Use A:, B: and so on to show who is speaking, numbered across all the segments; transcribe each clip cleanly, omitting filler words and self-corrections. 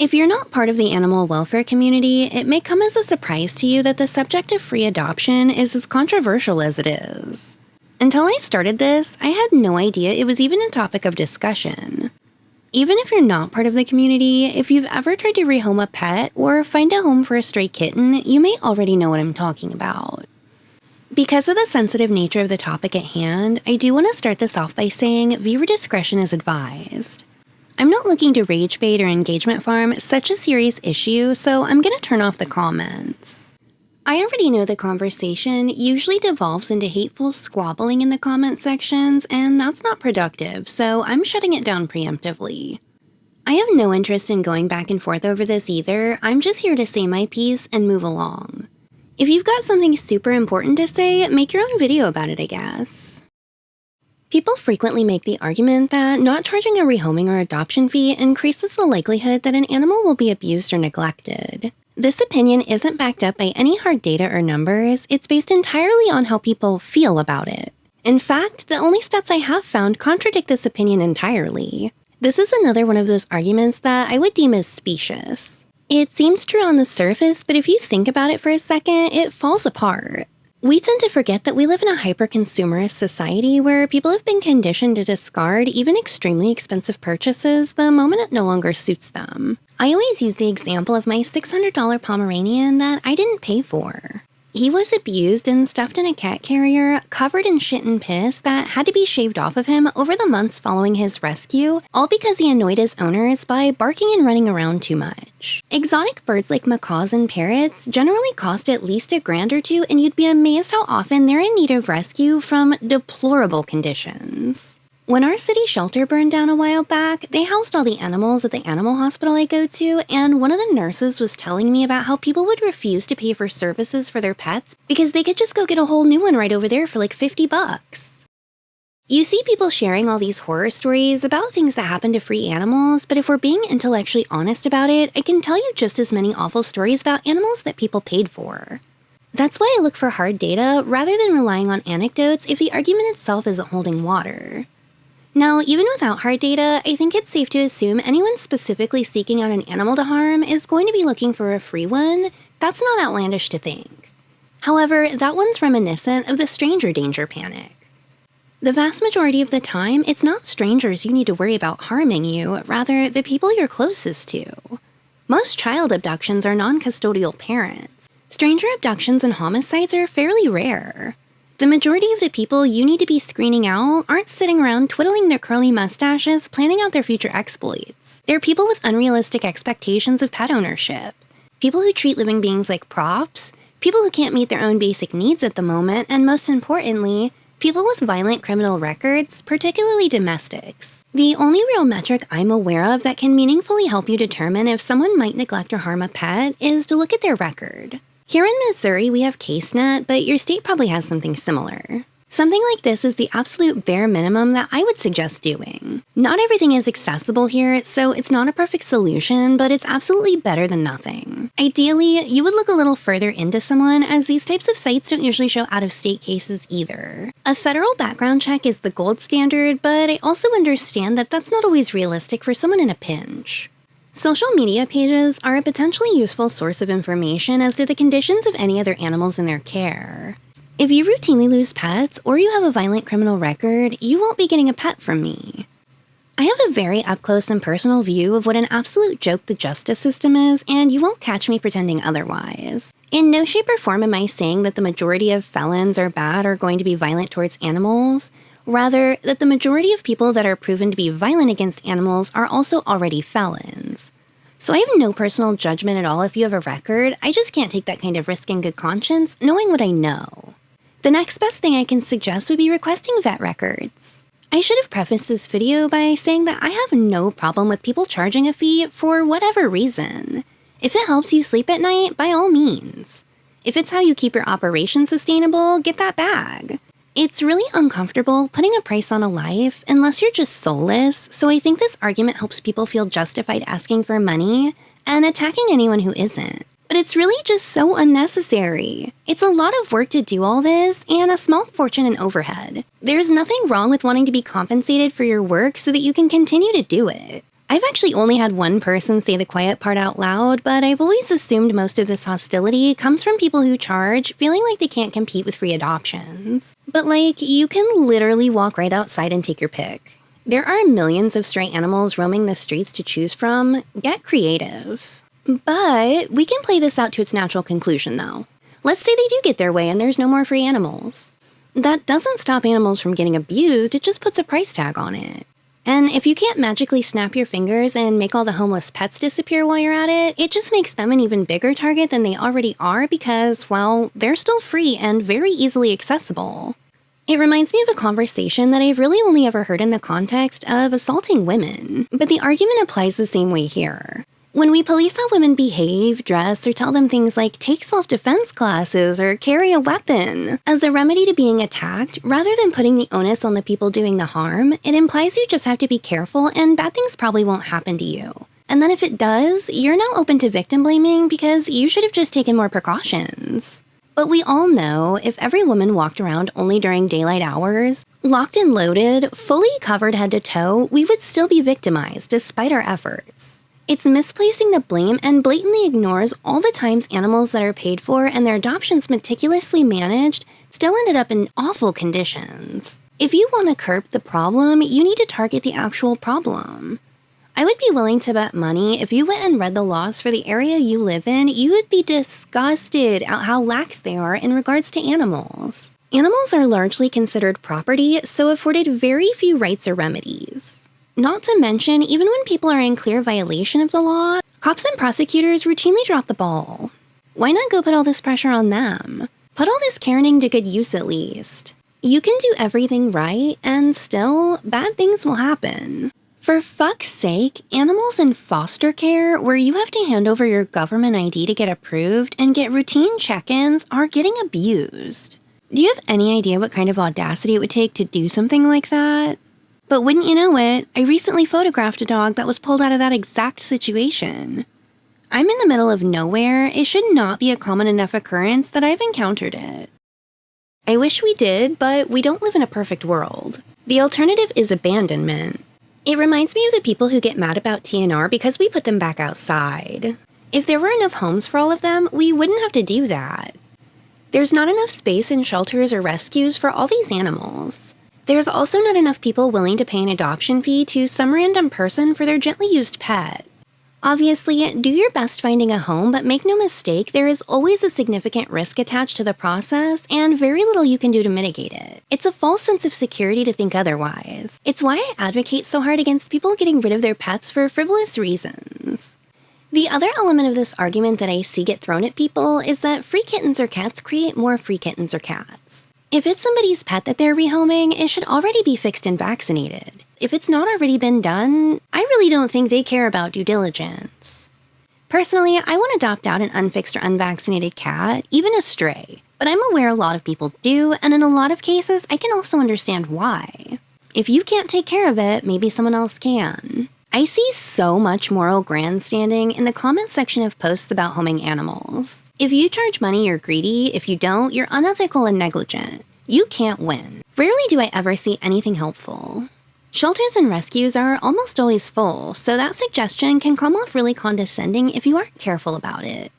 A: If you're not part of the animal welfare community, it may come as a surprise to you that the subject of free adoption is as controversial as it is. Until I started this, I had no idea it was even a topic of discussion. Even if you're not part of the community, if you've ever tried to rehome a pet or find a home for a stray kitten, you may already know what I'm talking about. Because of the sensitive nature of the topic at hand, I do want to start this off by saying viewer discretion is advised. I'm not looking to rage bait or engagement farm such a serious issue, so I'm going to turn off the comments. I already know the conversation usually devolves into hateful squabbling in the comment sections, and that's not productive, so I'm shutting it down preemptively. I have no interest in going back and forth over this either. I'm just here to say my piece and move along. If you've got something super important to say, make your own video about it, I guess. People frequently make the argument that not charging a rehoming or adoption fee increases the likelihood that an animal will be abused or neglected. This opinion isn't backed up by any hard data or numbers, it's based entirely on how people feel about it. In fact, the only stats I have found contradict this opinion entirely. This is another one of those arguments that I would deem as specious. It seems true on the surface, but if you think about it for a second, it falls apart. We tend to forget that we live in a hyper-consumerist society where people have been conditioned to discard even extremely expensive purchases the moment it no longer suits them. I always use the example of my $600 Pomeranian that I didn't pay for. He was abused and stuffed in a cat carrier, covered in shit and piss that had to be shaved off of him over the months following his rescue, all because he annoyed his owners by barking and running around too much. Exotic birds like macaws and parrots generally cost at least $1,000 or $2,000, and you'd be amazed how often they're in need of rescue from deplorable conditions. When our city shelter burned down a while back, they housed all the animals at the animal hospital I go to, and one of the nurses was telling me about how people would refuse to pay for services for their pets because they could just go get a whole new one right over there for like $50. You see people sharing all these horror stories about things that happen to free animals, but if we're being intellectually honest about it, I can tell you just as many awful stories about animals that people paid for. That's why I look for hard data rather than relying on anecdotes if the argument itself isn't holding water. Now, even without hard data, I think it's safe to assume anyone specifically seeking out an animal to harm is going to be looking for a free one. That's not outlandish to think. However, that one's reminiscent of the stranger danger panic. The vast majority of the time, it's not strangers you need to worry about harming you, rather the people you're closest to. Most child abductions are non-custodial parents. Stranger abductions and homicides are fairly rare. The majority of the people you need to be screening out aren't sitting around twiddling their curly mustaches planning out their future exploits. They're people with unrealistic expectations of pet ownership. People who treat living beings like props. People who can't meet their own basic needs at the moment, and most importantly, people with violent criminal records, particularly domestics. The only real metric I'm aware of that can meaningfully help you determine if someone might neglect or harm a pet is to look at their record. Here in Missouri, we have CaseNet, but your state probably has something similar. Something like this is the absolute bare minimum that I would suggest doing. Not everything is accessible here, so it's not a perfect solution, but it's absolutely better than nothing. Ideally, you would look a little further into someone, as these types of sites don't usually show out-of-state cases either. A federal background check is the gold standard, but I also understand that that's not always realistic for someone in a pinch. Social media pages are a potentially useful source of information as to the conditions of any other animals in their care. If you routinely lose pets or you have a violent criminal record, you won't be getting a pet from me. I have a very up-close and personal view of what an absolute joke the justice system is, and you won't catch me pretending otherwise. In no shape or form am I saying that the majority of felons are bad or going to be violent towards animals. Rather, that the majority of people that are proven to be violent against animals are also already felons. So I have no personal judgment at all if you have a record, I just can't take that kind of risk in good conscience, knowing what I know. The next best thing I can suggest would be requesting vet records. I should have prefaced this video by saying that I have no problem with people charging a fee for whatever reason. If it helps you sleep at night, by all means. If it's how you keep your operation sustainable, get that bag. It's really uncomfortable putting a price on a life unless you're just soulless, so I think this argument helps people feel justified asking for money and attacking anyone who isn't. But it's really just so unnecessary. It's a lot of work to do all this, and a small fortune in overhead. There's nothing wrong with wanting to be compensated for your work so that you can continue to do it. I've actually only had one person say the quiet part out loud, but I've always assumed most of this hostility comes from people who charge, feeling like they can't compete with free adoptions. But you can literally walk right outside and take your pick. There are millions of stray animals roaming the streets to choose from. Get creative. But we can play this out to its natural conclusion, though. Let's say they do get their way and there's no more free animals. That doesn't stop animals from getting abused, it just puts a price tag on it. And if you can't magically snap your fingers and make all the homeless pets disappear while you're at it, it just makes them an even bigger target than they already are because, well, they're still free and very easily accessible. It reminds me of a conversation that I've really only ever heard in the context of assaulting women, but the argument applies the same way here. When we police how women behave, dress, or tell them things like take self-defense classes or carry a weapon as a remedy to being attacked, rather than putting the onus on the people doing the harm, it implies you just have to be careful and bad things probably won't happen to you. And then if it does, you're now open to victim blaming because you should have just taken more precautions. But we all know if every woman walked around only during daylight hours, locked and loaded, fully covered head to toe, we would still be victimized despite our efforts. It's misplacing the blame and blatantly ignores all the times animals that are paid for and their adoptions meticulously managed still ended up in awful conditions. If you want to curb the problem, you need to target the actual problem. I would be willing to bet money if you went and read the laws for the area you live in, you would be disgusted at how lax they are in regards to animals. Animals are largely considered property, so afforded very few rights or remedies. Not to mention, even when people are in clear violation of the law, cops and prosecutors routinely drop the ball. Why not go put all this pressure on them? Put all this caring to good use at least. You can do everything right, and still, bad things will happen. For fuck's sake, animals in foster care, where you have to hand over your government ID to get approved and get routine check-ins, are getting abused. Do you have any idea what kind of audacity it would take to do something like that? But wouldn't you know it, I recently photographed a dog that was pulled out of that exact situation. I'm in the middle of nowhere, it should not be a common enough occurrence that I've encountered it. I wish we did, but we don't live in a perfect world. The alternative is abandonment. It reminds me of the people who get mad about TNR because we put them back outside. If there were enough homes for all of them, we wouldn't have to do that. There's not enough space in shelters or rescues for all these animals. There's also not enough people willing to pay an adoption fee to some random person for their gently used pet. Obviously, do your best finding a home, but make no mistake, there is always a significant risk attached to the process and very little you can do to mitigate it. It's a false sense of security to think otherwise. It's why I advocate so hard against people getting rid of their pets for frivolous reasons. The other element of this argument that I see get thrown at people is that free kittens or cats create more free kittens or cats. If it's somebody's pet that they're rehoming, it should already be fixed and vaccinated. If it's not already been done, I really don't think they care about due diligence. Personally, I won't adopt out an unfixed or unvaccinated cat, even a stray, but I'm aware a lot of people do, and in a lot of cases, I can also understand why. If you can't take care of it, maybe someone else can. I see so much moral grandstanding in the comment section of posts about homing animals. If you charge money, you're greedy. If you don't, you're unethical and negligent. You can't win. Rarely do I ever see anything helpful. Shelters and rescues are almost always full, so that suggestion can come off really condescending if you aren't careful about it.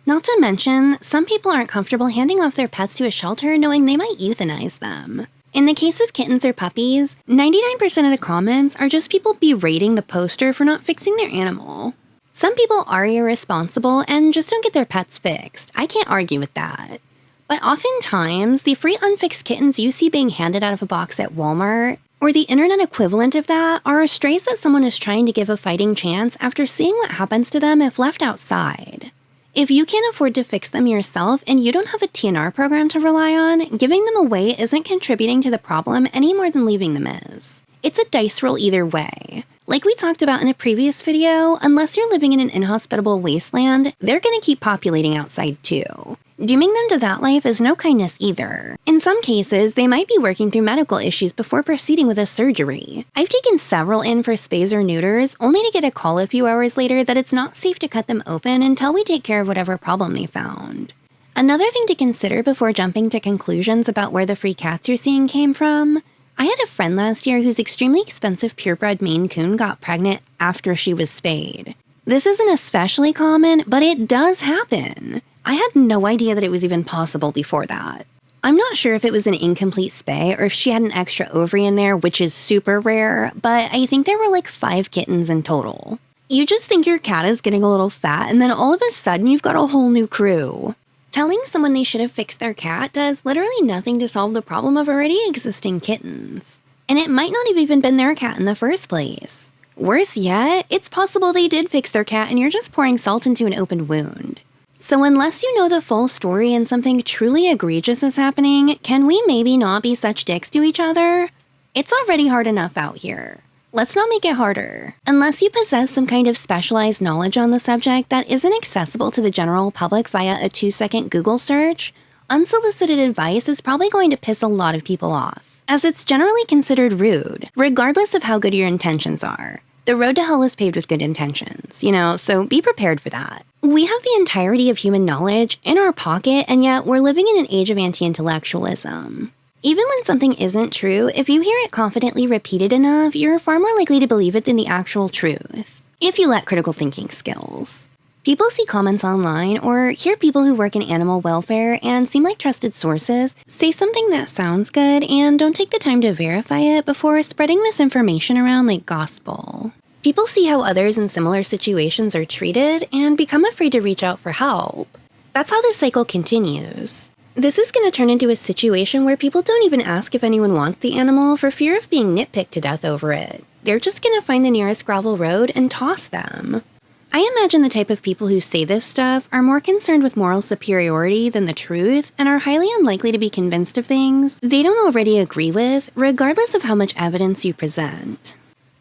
A: Not to mention, some people aren't comfortable handing off their pets to a shelter knowing they might euthanize them. In the case of kittens or puppies, 99% of the comments are just people berating the poster for not fixing their animal. Some people are irresponsible and just don't get their pets fixed. I can't argue with that. But oftentimes, the free unfixed kittens you see being handed out of a box at Walmart, or the internet equivalent of that, are strays that someone is trying to give a fighting chance after seeing what happens to them if left outside. If you can't afford to fix them yourself and you don't have a TNR program to rely on, giving them away isn't contributing to the problem any more than leaving them is. It's a dice roll either way. Like we talked about in a previous video, unless you're living in an inhospitable wasteland, they're gonna keep populating outside too. Dooming them to that life is no kindness either. In some cases, they might be working through medical issues before proceeding with a surgery. I've taken several in for spays or neuters, only to get a call a few hours later that it's not safe to cut them open until we take care of whatever problem they found. Another thing to consider before jumping to conclusions about where the free cats you're seeing came from, I had a friend last year whose extremely expensive purebred Maine Coon got pregnant after she was spayed. This isn't especially common, but it does happen. I had no idea that it was even possible before that. I'm not sure if it was an incomplete spay or if she had an extra ovary in there, which is super rare, but I think there were like 5 kittens in total. You just think your cat is getting a little fat, and then all of a sudden you've got a whole new crew. Telling someone they should have fixed their cat does literally nothing to solve the problem of already existing kittens. And it might not have even been their cat in the first place. Worse yet, it's possible they did fix their cat and you're just pouring salt into an open wound. So unless you know the full story and something truly egregious is happening, can we maybe not be such dicks to each other? It's already hard enough out here. Let's not make it harder. Unless you possess some kind of specialized knowledge on the subject that isn't accessible to the general public via a 2-second Google search, unsolicited advice is probably going to piss a lot of people off, as it's generally considered rude, regardless of how good your intentions are. The road to hell is paved with good intentions, so be prepared for that. We have the entirety of human knowledge in our pocket, and yet we're living in an age of anti-intellectualism. Even when something isn't true, if you hear it confidently repeated enough, you're far more likely to believe it than the actual truth, if you lack critical thinking skills. People see comments online or hear people who work in animal welfare and seem like trusted sources say something that sounds good and don't take the time to verify it before spreading misinformation around like gospel. People see how others in similar situations are treated and become afraid to reach out for help. That's how this cycle continues. This is going to turn into a situation where people don't even ask if anyone wants the animal for fear of being nitpicked to death over it. They're just going to find the nearest gravel road and toss them. I imagine the type of people who say this stuff are more concerned with moral superiority than the truth and are highly unlikely to be convinced of things they don't already agree with, regardless of how much evidence you present.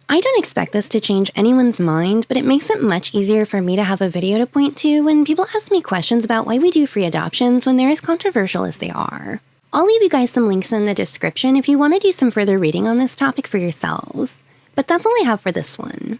A: I don't expect this to change anyone's mind, but it makes it much easier for me to have a video to point to when people ask me questions about why we do free adoptions when they're as controversial as they are. I'll leave you guys some links in the description if you want to do some further reading on this topic for yourselves. But that's all I have for this one.